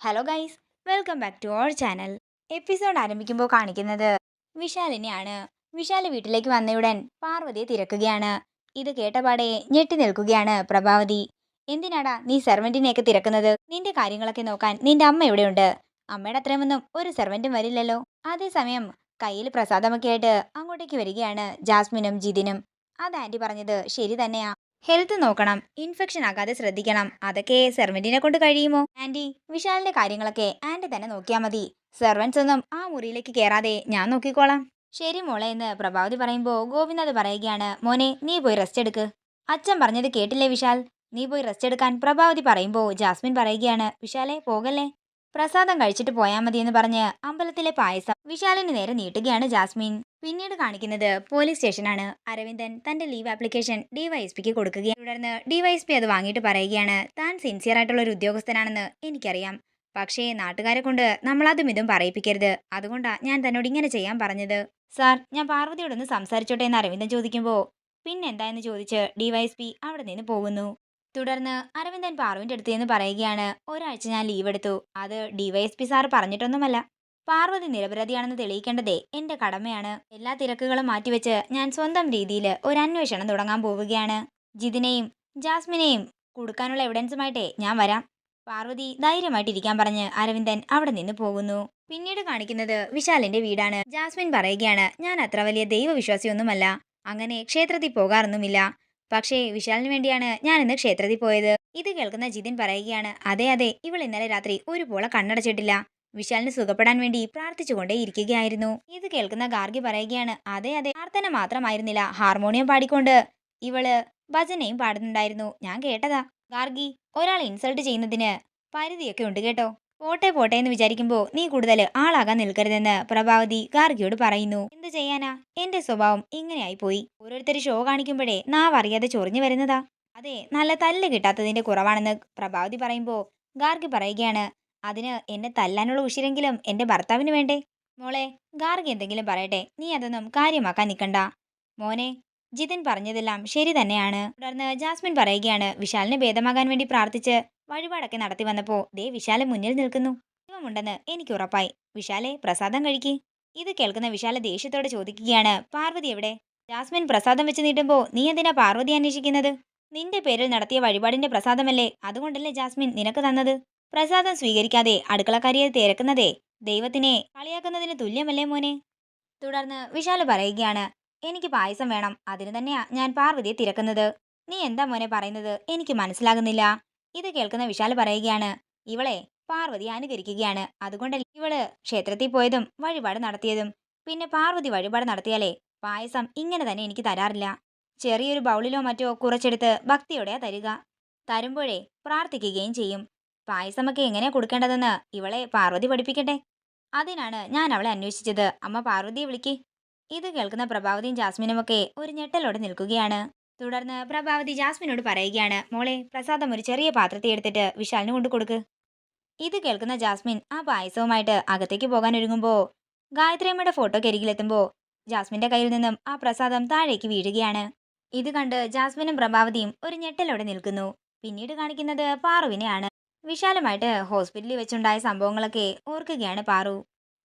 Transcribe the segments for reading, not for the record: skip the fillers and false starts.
Hello guys, welcome back to our channel. Episode ആരംഭിക്കുമ്പോൾ കാണിക്കുന്നത് വിശാലിനെയാണ്. വിശാല് വീട്ടിലേക്ക് വന്നയുടൻ പാർവതിയെ തിരക്കുകയാണ്. ഇത് കേട്ടപാടെ ഞെട്ടി നിൽക്കുകയാണ് പ്രഭാവതി. എന്തിനാടാ നീ സെർവന്റിനെയൊക്കെ തിരക്കുന്നത്? നിന്റെ കാര്യങ്ങളൊക്കെ നോക്കാൻ നിന്റെ അമ്മ എവിടെയുണ്ട്? അമ്മയുടെ അത്രയൊന്നും ഒരു സെർവന്റും വരില്ലല്ലോ. അതേസമയം കയ്യിൽ പ്രസാദമൊക്കെ ആയിട്ട് അങ്ങോട്ടേക്ക് വരികയാണ് ജാസ്മിനും ജിതിനും. അത് ആന്റി പറഞ്ഞത് ശരി തന്നെയാ. ഹെൽത്ത് നോക്കണം, ഇൻഫെക്ഷൻ ആകാതെ ശ്രദ്ധിക്കണം. അതൊക്കെ സെർവന്റിനെ കൊണ്ട് കഴിയുമോ? ആന്റി, വിശാലിന്റെ കാര്യങ്ങളൊക്കെ ആന്റി തന്നെ നോക്കിയാ മതി. സെർവൻസ് ഒന്നും ആ മുറിയിലേക്ക് കയറാതെ ഞാൻ നോക്കിക്കോളാം. ശരി മോളെ എന്ന് പ്രഭാവതി പറയുമ്പോ ഗോപിനാഥ് പറയുകയാണ്, മോനെ നീ പോയി റെസ്റ്റ് എടുക്ക്. അച്ഛൻ പറഞ്ഞത് കേട്ടില്ലേ വിശാൽ? നീ പോയി റെസ്റ്റ് എടുക്കാൻ പ്രഭാവതി പറയുമ്പോ ജാസ്മിൻ പറയുകയാണ്, വിശാലെ പോകല്ലേ, പ്രസാദം കഴിച്ചിട്ട് പോയാൽ മതി എന്ന് പറഞ്ഞ് അമ്പലത്തിലെ പായസം വിശാലിന് നേരെ നീട്ടുകയാണ് ജാസ്മിൻ. പിന്നീട് കാണിക്കുന്നത് പോലീസ് സ്റ്റേഷനാണ്. അരവിന്ദൻ തന്റെ ലീവ് ആപ്ലിക്കേഷൻ ഡിവൈഎസ്പിക്ക് കൊടുക്കുകയാണ്. തുടർന്ന് ഡിവൈഎസ്പി അത് വാങ്ങിയിട്ട് പറയുകയാണ്, താൻ സിൻസിയർ ആയിട്ടുള്ള ഒരു ഉദ്യോഗസ്ഥനാണെന്ന് എനിക്കറിയാം. പക്ഷേ നാട്ടുകാരെ കൊണ്ട് നമ്മൾ അതും ഇതും പറയിപ്പിക്കരുത്. അതുകൊണ്ടാ ഞാൻ തന്നോട് ഇങ്ങനെ ചെയ്യാൻ പറഞ്ഞത്. സാർ, ഞാൻ പാർവതിയോടൊന്ന് സംസാരിച്ചോട്ടെ എന്ന് അരവിന്ദൻ ചോദിക്കുമ്പോൾ പിന്നെന്താ എന്ന് ചോദിച്ച് ഡിവൈഎസ്പി അവിടെ നിന്ന് പോകുന്നു. തുടർന്ന് അരവിന്ദൻ പാറുവിന്റെ അടുത്ത് നിന്ന് പറയുകയാണ്, ഒരാഴ്ച ഞാൻ ലീവ് എടുത്തു. അത് ഡിവൈഎസ്പി സാർ പറഞ്ഞിട്ടൊന്നുമല്ല. പാർവതി നിരപരാധിയാണെന്ന് തെളിയിക്കേണ്ടതേ എന്റെ കടമയാണ്. എല്ലാ തിരക്കുകളും മാറ്റിവെച്ച് ഞാൻ സ്വന്തം രീതിയിൽ ഒരു അന്വേഷണം തുടങ്ങാൻ പോവുകയാണ്. ജിതിനെയും ജാസ്മിനെയും കൊടുക്കാനുള്ള എവിഡൻസുമായിട്ടേ ഞാൻ വരാം. പാർവതി ധൈര്യമായിട്ടിരിക്കാൻ പറഞ്ഞ് അരവിന്ദൻ അവിടെ നിന്ന് പോകുന്നു. പിന്നീട് കാണിക്കുന്നത് വിശാലിന്റെ വീടാണ്. ജാസ്മിൻ പറയുകയാണ്, ഞാൻ അത്ര വലിയ ദൈവവിശ്വാസിയൊന്നുമല്ല, അങ്ങനെ ക്ഷേത്രത്തിൽ പോകാറൊന്നുമില്ല. പക്ഷേ വിശാലിന് വേണ്ടിയാണ് ഞാൻ ഇന്ന് ക്ഷേത്രത്തിൽ പോയത്. ഇത് കേൾക്കുന്ന ജിതിൻ പറയുകയാണ്, അതെ അതെ, ഇവൾ ഇന്നലെ രാത്രി ഒരു പോള കണ്ണടച്ചിട്ടില്ല. വിശാലിന് സുഖപ്പെടാൻ വേണ്ടി പ്രാർത്ഥിച്ചുകൊണ്ടേ ഇരിക്കുകയായിരുന്നു. ഇത് കേൾക്കുന്ന ഗാർഗി പറയുകയാണ്, അതെ അതെ, പ്രാർത്ഥന മാത്രമായിരുന്നില്ല, ഹാർമോണിയം പാടിക്കൊണ്ട് ഇവള് ഭജനയും പാടുന്നുണ്ടായിരുന്നു, ഞാൻ കേട്ടതാ. ഗാർഗി, ഒരാളെ ഇൻസൾട്ട് ചെയ്യുന്നതിന് പരിധിയൊക്കെ ഉണ്ട് കേട്ടോ. പോട്ടെ പോട്ടെ എന്ന് വിചാരിക്കുമ്പോ നീ കൂടുതൽ ആളാകാൻ നിൽക്കരുതെന്ന് പ്രഭാവതി ഗാർഗിയോട് പറയുന്നു. എന്ത് ചെയ്യാനാ, എന്റെ സ്വഭാവം ഇങ്ങനെയായി പോയി. ഓരോരുത്തർ ഷോ കാണിക്കുമ്പോഴേ നാവ് അറിയാതെ ചൊറിഞ്ഞു വരുന്നതാ. അതെ, നല്ല തല്ല് കിട്ടാത്തതിന്റെ കുറവാണെന്ന് പ്രഭാവതി പറയുമ്പോ ഗാർഗി പറയുകയാണ്, അതിന് എന്നെ തല്ലാനുള്ള ഉശിരെങ്കിലും എന്റെ ഭർത്താവിന് വേണ്ടേ? മോളെ, ഗാർഗി എന്തെങ്കിലും പറയട്ടെ, നീ അതൊന്നും കാര്യമാക്കാൻ നിൽക്കണ്ട. മോനെ, ജിതിൻ പറഞ്ഞതെല്ലാം ശരി തന്നെയാണ്. തുടർന്ന് ജാസ്മിൻ പറയുകയാണ്, വിശാലിന് ഭേദമാകാൻ വേണ്ടി പ്രാർത്ഥിച്ച് വഴിപാടൊക്കെ നടത്തി വന്നപ്പോ ദേ വിശാല് മുന്നിൽ നിൽക്കുന്നു. ദൈവമുണ്ടെന്ന് എനിക്ക് ഉറപ്പായി. വിശാലെ, പ്രസാദം കഴിക്ക്. ഇത് കേൾക്കുന്ന വിശാല ദേഷ്യത്തോടെ ചോദിക്കുകയാണ്, പാർവതി എവിടെ? ജാസ്മിൻ പ്രസാദം വെച്ച് നീട്ടുമ്പോ നീ എന്തിനാ പാർവതി അന്വേഷിക്കുന്നത്? നിന്റെ പേരിൽ നടത്തിയ വഴിപാടിന്റെ പ്രസാദമല്ലേ, അതുകൊണ്ടല്ലേ ജാസ്മിൻ നിനക്ക് തന്നത്. പ്രസാദം സ്വീകരിക്കാതെ അടുക്കളക്കാരിയെ തിരക്കുന്നതേ ദൈവത്തിനെ കളിയാക്കുന്നതിന് തുല്യമല്ലേ മോനെ? തുടർന്ന് വിശാല് പറയുകയാണ്, എനിക്ക് പായസം വേണം, അതിന് തന്നെയാ ഞാൻ പാർവതിയെ തിരക്കുന്നത്. നീ എന്താ മോനെ പറയുന്നത്, എനിക്ക് മനസ്സിലാകുന്നില്ല. ഇത് കേൾക്കുന്ന വിശാല് പറയുകയാണ്, ഇവളെ പാർവതി അനുകരിക്കുകയാണ്, അതുകൊണ്ടല്ലേ ഇവള് ക്ഷേത്രത്തിൽ പോയതും വഴിപാട് നടത്തിയതും. പിന്നെ പാർവതി വഴിപാട് നടത്തിയാലേ പായസം ഇങ്ങനെ തന്നെ എനിക്ക് തരാറില്ല. ചെറിയൊരു ബൗളിലോ മറ്റോ കുറച്ചെടുത്ത് ഭക്തിയോടെയാ തരിക. തരുമ്പോഴേ പ്രാർത്ഥിക്കുകയും ചെയ്യും. പായസമൊക്കെ എങ്ങനെയാ കൊടുക്കേണ്ടതെന്ന് ഇവളെ പാർവതി പഠിപ്പിക്കട്ടെ. അതിനാണ് ഞാൻ അവളെ അന്വേഷിച്ചത്. അമ്മ പാർവതിയെ വിളിക്ക്. ഇത് കേൾക്കുന്ന പ്രഭാവതിയും ജാസ്മിനുമൊക്കെ ഒരു ഞെട്ടലോടെ നിൽക്കുകയാണ്. തുടർന്ന് പ്രഭാവതി ജാസ്മിനോട് പറയുകയാണ്, മോളെ, പ്രസാദം ഒരു ചെറിയ പാത്രത്തിൽ എടുത്തിട്ട് വിശാലിന് കൊണ്ടു കൊടുക്ക്. ഇത് കേൾക്കുന്ന ജാസ്മിൻ ആ പായസവുമായിട്ട് അകത്തേക്ക് പോകാൻ ഒരുങ്ങുമ്പോ ഗായത്രിയമ്മയുടെ ഫോട്ടോക്കരികിലെത്തുമ്പോ ജാസ്മിന്റെ കയ്യിൽ നിന്നും ആ പ്രസാദം താഴേക്ക് വീഴുകയാണ്. ഇത് കണ്ട് ജാസ്മിനും പ്രഭാവതിയും ഒരു ഞെട്ടലോടെ നിൽക്കുന്നു. പിന്നീട് കാണിക്കുന്നത് പാറുവിനെയാണ്. വിശാലമായിട്ട് ഹോസ്പിറ്റലിൽ വെച്ചുണ്ടായ സംഭവങ്ങളൊക്കെ ഓർക്കുകയാണ് പാറു.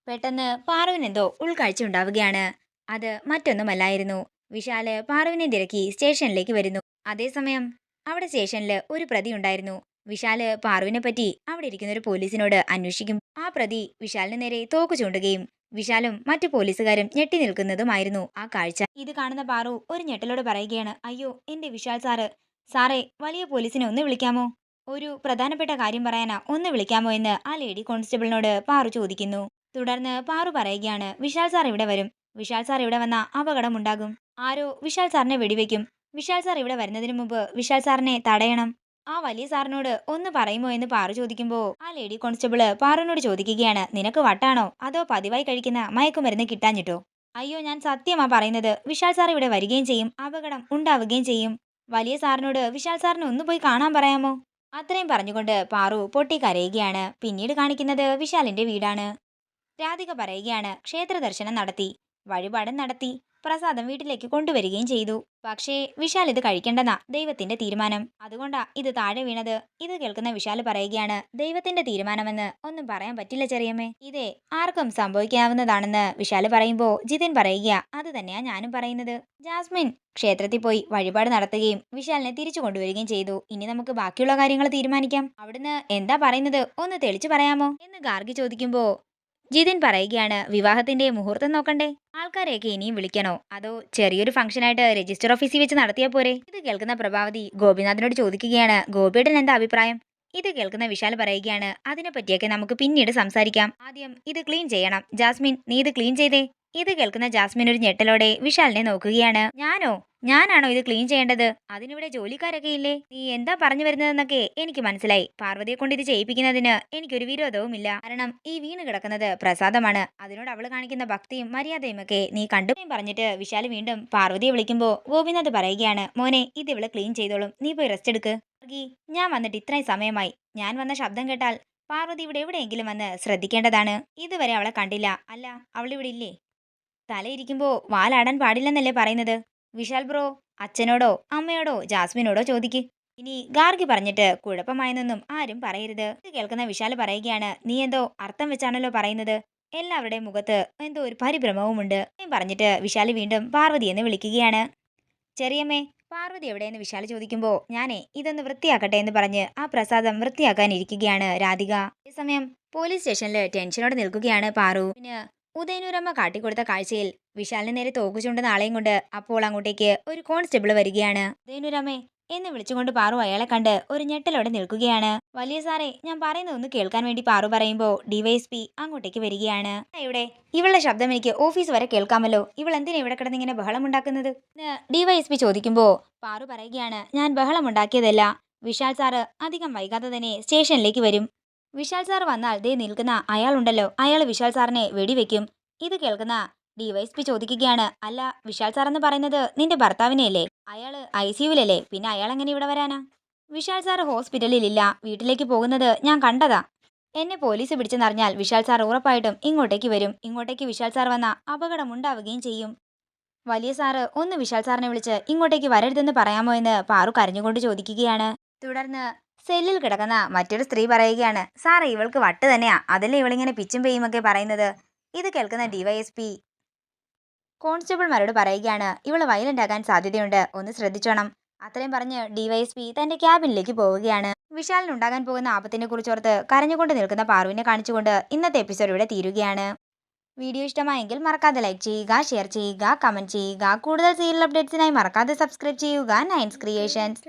പെട്ടെന്ന് പാറുവിനെന്തോ ഉൾക്കാഴ്ച ഉണ്ടാവുകയാണ്. അത് മറ്റൊന്നുമല്ലായിരുന്നു. വിശാല് പാറുവിനെ തിരക്കി സ്റ്റേഷനിലേക്ക് വരുന്നു. അതേസമയം അവിടെ സ്റ്റേഷനിൽ ഒരു പ്രതി ഉണ്ടായിരുന്നു. വിശാല് പാറുവിനെ പറ്റി അവിടെ ഇരിക്കുന്ന ഒരു പോലീസിനോട് അന്വേഷിക്കും. ആ പ്രതി വിശാലിന് നേരെ തോക്ക് ചൂണ്ടുകയും വിശാലും മറ്റു പോലീസുകാരും ഞെട്ടി നിൽക്കുന്നതുമായിരുന്നു ആ കാഴ്ച. ഇത് കാണുന്ന പാറു ഒരു ഞെട്ടലോട് പറയുകയാണ്, അയ്യോ എന്റെ വിശാൽ സാറ്, സാറേ, വലിയ പോലീസിനെ ഒന്ന് വിളിക്കാമോ? ഒരു പ്രധാനപ്പെട്ട കാര്യം പറയാനാ, ഒന്ന് വിളിക്കാമോ എന്ന് ആ ലേഡി കോൺസ്റ്റബിളിനോട് പാറു ചോദിക്കുന്നു. തുടർന്ന് പാറു പറയുകയാണ്, വിശാൽ സാർ ഇവിടെ വരും. വിശാൽ സാർ ഇവിടെ വന്ന അപകടമുണ്ടാകും. ആരോ വിശാൽ സാറിനെ വെടിവെക്കും. വിശാൽ സാർ ഇവിടെ വരുന്നതിന് മുമ്പ് വിശാൽ സാറിനെ തടയണം. ആ വലിയ സാറിനോട് ഒന്ന് പറയുമോ എന്ന് പാറു ചോദിക്കുമ്പോ ആ ലേഡി കോൺസ്റ്റബിള് പാറുവിനോട് ചോദിക്കുകയാണ്, നിനക്ക് വട്ടാണോ അതോ പതിവായി കഴിക്കുന്ന മയക്കുമരുന്ന് കിട്ടാഞ്ഞിട്ടോ? അയ്യോ, ഞാൻ സത്യമാ പറയുന്നത്. വിശാൽ സാർ ഇവിടെ വരികയും ചെയ്യും, അപകടം ഉണ്ടാവുകയും ചെയ്യും. വലിയ സാറിനോട് വിശാൽ സാറിനെ ഒന്ന് പോയി കാണാൻ പറയാമോ? അത്രയും പറഞ്ഞുകൊണ്ട് പാറു പൊട്ടി കരയുകയാണ്. പിന്നീട് കാണിക്കുന്നത് വിശാലിന്റെ വീടാണ്. രാധിക പറയുകയാണ്, ക്ഷേത്ര ദർശനം നടത്തി. വഴിപാടും നടത്തി പ്രസാദം വീട്ടിലേക്ക് കൊണ്ടുവരികയും ചെയ്തു. പക്ഷേ വിശാൽ ഇത് കഴിക്കേണ്ടെന്നാ ദൈവത്തിന്റെ തീരുമാനം. അതുകൊണ്ടാ ഇത് താഴെ വീണത്. ഇത് കേൾക്കുന്ന വിശാൽ പറയുകയാണ്, ദൈവത്തിന്റെ തീരുമാനമെന്ന് ഒന്നും പറയാൻ പറ്റില്ല ചെറിയമ്മേ. ഇതേ ആർക്കും സംഭവിക്കാവുന്നതാണെന്ന് വിശാൽ പറയുമ്പോ ജിതിൻ പറയുക, അത് തന്നെയാ ഞാനും പറയുന്നത്. ജാസ്മിൻ ക്ഷേത്രത്തിൽ പോയി വഴിപാട് നടത്തുകയും വിശാലിനെ തിരിച്ചു കൊണ്ടുവരികയും ചെയ്തു. ഇനി നമുക്ക് ബാക്കിയുള്ള കാര്യങ്ങൾ തീരുമാനിക്കാം. അവിടുന്ന് എന്താ പറയുന്നത്, ഒന്ന് തെളിച്ചു പറയാമോ എന്ന് ഗാർഗി ചോദിക്കുമ്പോ ജിതിൻ പറയുകയാണ്, വിവാഹത്തിന്റെ മുഹൂർത്തം നോക്കണ്ടേ? ആൾക്കാരെയൊക്കെ ഇനിയും വിളിക്കണോ? അതോ ചെറിയൊരു ഫംഗ്ഷനായിട്ട് രജിസ്റ്റർ ഓഫീസിൽ വെച്ച് നടത്തിയാൽ പോരെ? ഇത് കേൾക്കുന്ന പ്രഭാവതി ഗോപിനാഥിനോട് ചോദിക്കുകയാണ്, ഗോപിയുടെ എന്താ അഭിപ്രായം? ഇത് കേൾക്കുന്ന വിശാൽ പറയുകയാണ്, അതിനെപ്പറ്റിയൊക്കെ നമുക്ക് പിന്നീട് സംസാരിക്കാം. ആദ്യം ഇത് ക്ലീൻ ചെയ്യണം. ജാസ്മിൻ, നീ ഇത് ക്ലീൻ ചെയ്തേ. ഇത് കേൾക്കുന്ന ജാസ്മിൻ ഒരു ഞെട്ടലോടെ വിശാലിനെ നോക്കുകയാണ്. ഞാനാണോ ഇത് ക്ലീൻ ചെയ്യേണ്ടത്? അതിനിവിടെ ജോലിക്കാരൊക്കെ ഇല്ലേ? നീ എന്താ പറഞ്ഞു വരുന്നതെന്നൊക്കെ എനിക്ക് മനസ്സിലായി. പാർവതിയെ കൊണ്ട് ഇത് ചെയ്യിപ്പിക്കുന്നതിന് എനിക്കൊരു വിരോധവുമില്ല. കാരണം ഈ വീണ് കിടക്കുന്നത് പ്രസാദമാണ്. അതിനോട് അവള് കാണിക്കുന്ന ഭക്തിയും മര്യാദയും ഒക്കെ നീ കണ്ടു പറഞ്ഞിട്ട് വിശാൽ വീണ്ടും പാർവതിയെ വിളിക്കുമ്പോ ഗോപിനാഥ് പറയുകയാണ്, മോനെ ഇത് ഇവള് ക്ലീൻ ചെയ്തോളും, നീ പോയി റെസ്റ്റ് എടുക്ക്. ഞാൻ വന്നിട്ട് ഇത്രയും സമയമായി. ഞാൻ വന്ന ശബ്ദം കേട്ടാൽ പാർവതി ഇവിടെ എവിടെയെങ്കിലും വന്ന് ശ്രദ്ധിക്കേണ്ടതാണ്. ഇതുവരെ അവളെ കണ്ടില്ല. അല്ല, അവളിവിടെ ഇല്ലേ? തലയിരിക്കുമ്പോ വാലാടാൻ പാടില്ലെന്നല്ലേ പറയുന്നത്? വിശാൽ ബ്രോ അച്ഛനോടോ അമ്മയോടോ ജാസ്മിനോടോ ചോദിക്ക്. ഇനി ഗാർഗി പറഞ്ഞിട്ട് കുഴപ്പമായെന്നൊന്നും ആരും പറയരുത്. ഇത് കേൾക്കുന്ന വിശാൽ പറയുകയാണ്, നീ എന്തോ അർത്ഥം വെച്ചാണല്ലോ പറയുന്നത്. എല്ലാവരുടെയും മുഖത്ത് എന്തോ ഒരു പരിഭ്രമവുമുണ്ട്. പറഞ്ഞിട്ട് വിശാൽ വീണ്ടും പാർവതി എന്ന് വിളിക്കുകയാണ്. ചെറിയമ്മേ, പാർവതി എവിടെയെന്ന് വിശാൽ ചോദിക്കുമ്പോ ഇതൊന്ന് വൃത്തിയാക്കട്ടെ എന്ന് പറഞ്ഞ് ആ പ്രസാദം വൃത്തിയാക്കാനിരിക്കുകയാണ് രാധിക. അതേസമയം പോലീസ് സ്റ്റേഷനിൽ ടെൻഷനോടെ നിൽക്കുകയാണ് പാറു. പിന്നെ ഉദയനൂരമ്മ കാട്ടിക്കൊടുത്ത കാഴ്ചയിൽ വിശാലിന് നേരെ തോക്ക് ചൂണ്ടുന്ന ആളെയും കൊണ്ട് അപ്പോൾ അങ്ങോട്ടേക്ക് ഒരു കോൺസ്റ്റബിൾ വരികയാണ്. ഉദയനൂരമ്മേ എന്ന് വിളിച്ചുകൊണ്ട് പാറു അയാളെ കണ്ട് ഒരു ഞെട്ടലോടെ നിൽക്കുകയാണ്. വലിയ സാറേ, ഞാൻ പറയുന്ന ഒന്ന് കേൾക്കാൻ വേണ്ടി പാറു പറയുമ്പോ ഡിവൈഎസ്പി അങ്ങോട്ടേക്ക് വരികയാണ്. ഇവിടെ ഇവളുടെ ശബ്ദം എനിക്ക് ഓഫീസ് വരെ കേൾക്കാമല്ലോ. ഇവൾ എന്തിനാ ഇവിടെ കിടന്ന് ഇങ്ങനെ ബഹളം ഉണ്ടാക്കുന്നത്? ഡിവൈഎസ്പി ചോദിക്കുമ്പോ പാറു പറയുകയാണ്, ഞാൻ ബഹളം ഉണ്ടാക്കിയതല്ല. വിശാൽ സാറ് അധികം വൈകാതെ തന്നെ സ്റ്റേഷനിലേക്ക് വരും. വിശാൽ സാർ വന്നാൽ ദേ നിൽക്കുന്ന അയാളുണ്ടല്ലോ, അയാൾ വിശാൽ സാറിനെ വെടിവെക്കും. ഇത് കേൾക്കുന്ന ഡിവൈഎസ്പി ചോദിക്കുകയാണ്, അല്ല വിശാൽ സാർ എന്ന് പറയുന്നത് നിന്റെ ഭർത്താവിനെയല്ലേ? അയാള് ICUവിലല്ലേ, പിന്നെ അയാൾ എങ്ങനെ ഇവിടെ വരാനാ? വിശാൽ സാർ ഹോസ്പിറ്റലിലില്ല, വീട്ടിലേക്ക് പോകുന്നത് ഞാൻ കണ്ടതാ. എന്നെ പോലീസ് പിടിച്ചെന്നറിഞ്ഞാൽ വിശാൽ സാർ ഉറപ്പായിട്ടും ഇങ്ങോട്ടേക്ക് വരും. ഇങ്ങോട്ടേക്ക് വിശാൽ സാർ വന്ന അപകടമുണ്ടാവുകയും ചെയ്യും. വലിയ സാറ് ഒന്ന് വിശാൽ സാറിനെ വിളിച്ച് ഇങ്ങോട്ടേക്ക് വരരുതെന്ന് പറയാമോ എന്ന് പാറു കരഞ്ഞുകൊണ്ട് ചോദിക്കുകയാണ്. തുടർന്ന് സെല്ലിൽ കിടക്കുന്ന മറ്റൊരു സ്ത്രീ പറയുകയാണ്, സാറേ ഇവൾക്ക് വട്ട് തന്നെയാ, അതല്ലേ ഇവളിങ്ങനെ പിച്ചും പെയ്യുമൊക്കെ പറയുന്നത്. ഇത് കേൾക്കുന്ന ഡിവൈഎസ്പി കോൺസ്റ്റബിൾമാരോട് പറയുകയാണ്, ഇവള് വയലന്റ് ആകാൻ സാധ്യതയുണ്ട്, ഒന്ന് ശ്രദ്ധിച്ചോണം. അത്രയും പറഞ്ഞ് ഡിവൈഎസ്പി തന്റെ ക്യാബിനിലേക്ക് പോവുകയാണ്. വിശാലിനുണ്ടാകാൻ പോകുന്ന ആപത്തിനെ കുറിച്ചോർത്ത് കരഞ്ഞുകൊണ്ട് നിൽക്കുന്ന പാറുവിനെ കാണിച്ചുകൊണ്ട് ഇന്നത്തെ എപ്പിസോഡ് ഇവിടെ തീരുകയാണ്. വീഡിയോ ഇഷ്ടമായെങ്കിൽ മറക്കാതെ ലൈക്ക് ചെയ്യുക, ഷെയർ ചെയ്യുക, കമന്റ് ചെയ്യുക. കൂടുതൽ സീരിയൽ അപ്ഡേറ്റ്സിനായി മറക്കാതെ സബ്സ്ക്രൈബ് ചെയ്യുക നയൻസ് ക്രിയേഷൻസ്.